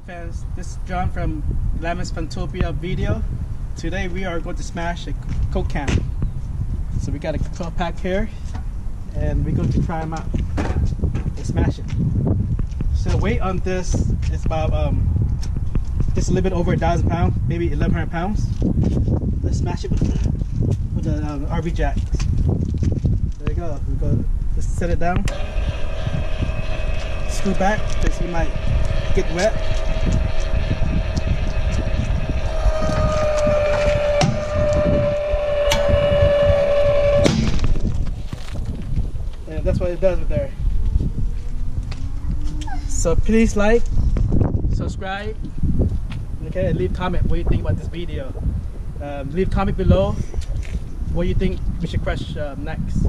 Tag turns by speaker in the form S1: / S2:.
S1: YouTube fans, this is John from Glamis Fantopia video. Today we are going to smash a Coke can. So we got a 12 pack here and we're going to try them out and smash it. So weight on this is about just a little bit over 1,000 pounds, maybe 1,100 pounds. Let's smash it with the RV jacks. There you go. We go. Just set it down. Screw back because you might get wet. And that's what it does with there. So please like, subscribe, okay, and leave comment what you think about this video. Leave comment below what you think we should crush next.